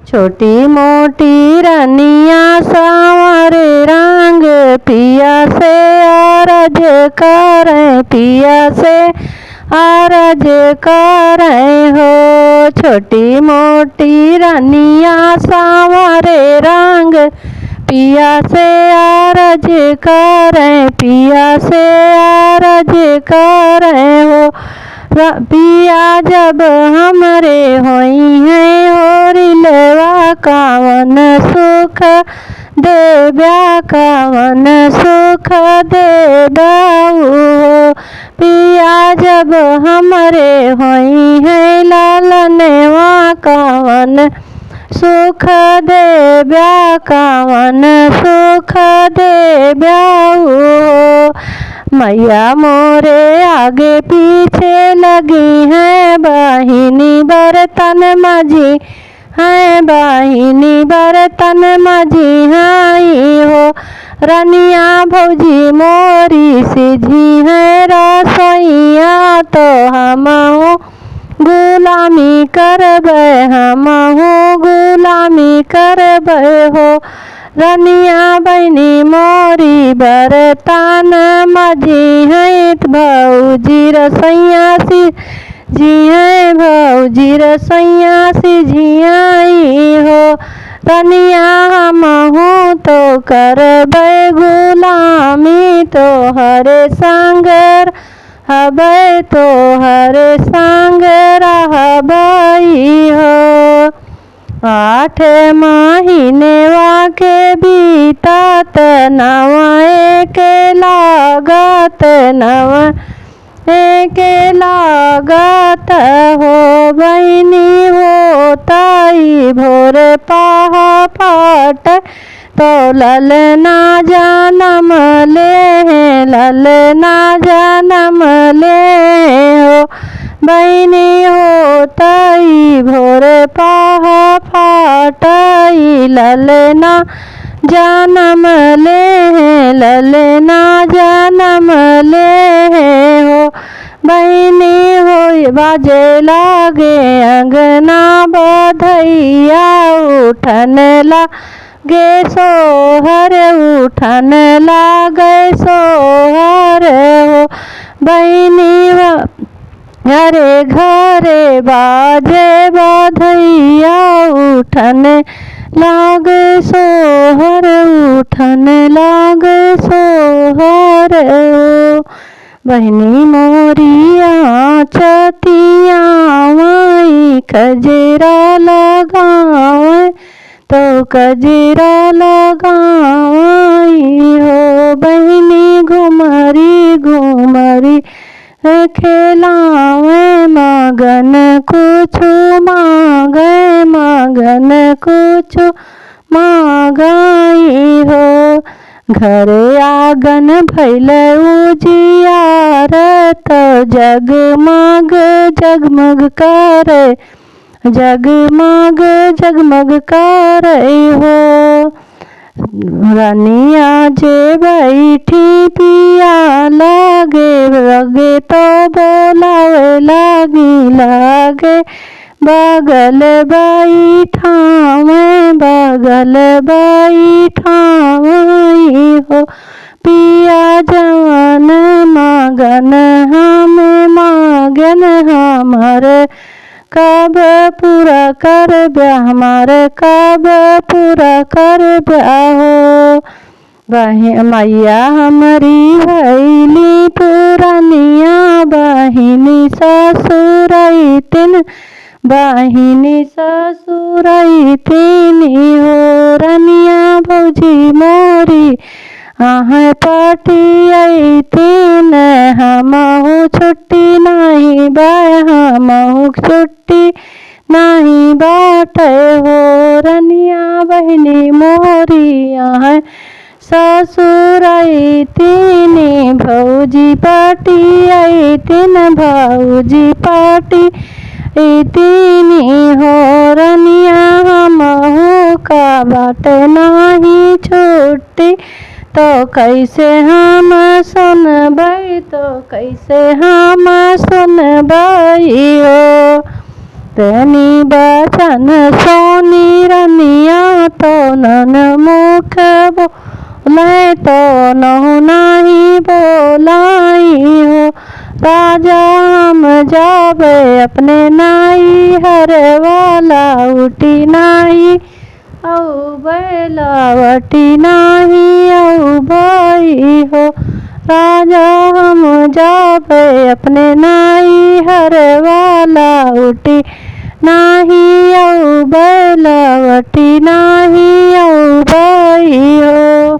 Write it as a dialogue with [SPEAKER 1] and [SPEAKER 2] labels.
[SPEAKER 1] छोटी मोटी रनिया सांवर रंग पिया से अरज करें, पिया से अरज करें हो। छोटी मोटी रनिया सांवर रंग पिया से अरज करें, पिया से अरज करें हो। पिया जब हमरे होई हैं होरी लेवा कावन सुख देव्या, कावन सुख देदाऊ हो। पिया जब हमरे होई हैं लालनेवा कावन सुख देव्या, कावन सुख देव्याऊ हो। मैया मोरे आगे पीछे लगी है बाहिनी बर्तन मजी है, बाहिनी बर्तन मजी हाई हो। रनिया भौजी मोरी सिझी है रसोइया, तो हमहु गुलामी करबे, हमहु गुलामी करबे हो। रनिया बहनी मोरी बर्तन मजी है, भौजी रसैया सी जी है, भौजी रसैया सी जियाई हो। रनिया हमहु तो करबे गुलामी, तो हरे संगर हबै, तो हरे संग रहबई हो। 8 महीने वाके बीतात नवा के लागत, नवा के लागत हो। बहनी होताई भोर पाहा पाट, तो ललना जन्म ले, ललना जन्म ले हो। बहनी होताई भोर पाहा फाटाई, ललना जन्म ले, ललना जन्म ले हो। बहनी हो बाजे लागे अंगना बधैया, उठन लागे सोहर, उठन लागे सोहर हो। बहनी घरे घरे बाजे बधैया, उठन लागे सोहर, उठन लागे सोहर हो। बहनी मोरिया चतिया माई कजरा लगावे, तो कजरा लगाई हो। बहनी घुमरी घुमरी खेलावे, मगन कुछ मांगे, मगन कुछ मांगाई हो। घरे आंगन भैल उजियार, तो जगमग जगमग करे, जगमग जगमग करे हो। रनिया जे बैठी पिया लागे, लगे तो बोलावे लागी, लागे बगल बैठावे, बगल बैठावे हो। पिया जवान मगन हम मगन, हमारे कब पूरा कर ब्याह, हमारे कब पूरा कर ब्याह हो। मैया हमारी भैली पुरनिया, बहिनी ससुरई तिन, बहिनी ससुरई तिनी हो। रनिया भौजी मोरी आह पटियई तिन, हमहु छुट्टी नहीं बा, हमहु छुट्टी नहीं बाटे हो। रनिया बहनी मोरी आह ससुरई तिनी, भौजी पटियई तिन, भौजी पाटी तिनी हो। रनिया हमहु का बाट नहीं छुट्टी, तो कैसे हम सुनबै, तो कैसे हम सुनबै हो। तनी बचन सोनी रन तो नन मुख बोले तो नहु नहीं बोलाई हो। राजा हम जावे अपने नाई हर वाला उठी नाही औ बैलावटी नाही औ भाई हो। राजा हम जावे अपने नाई हर वाला उठी नाही औ बैलावटी नाही औ भाई हो।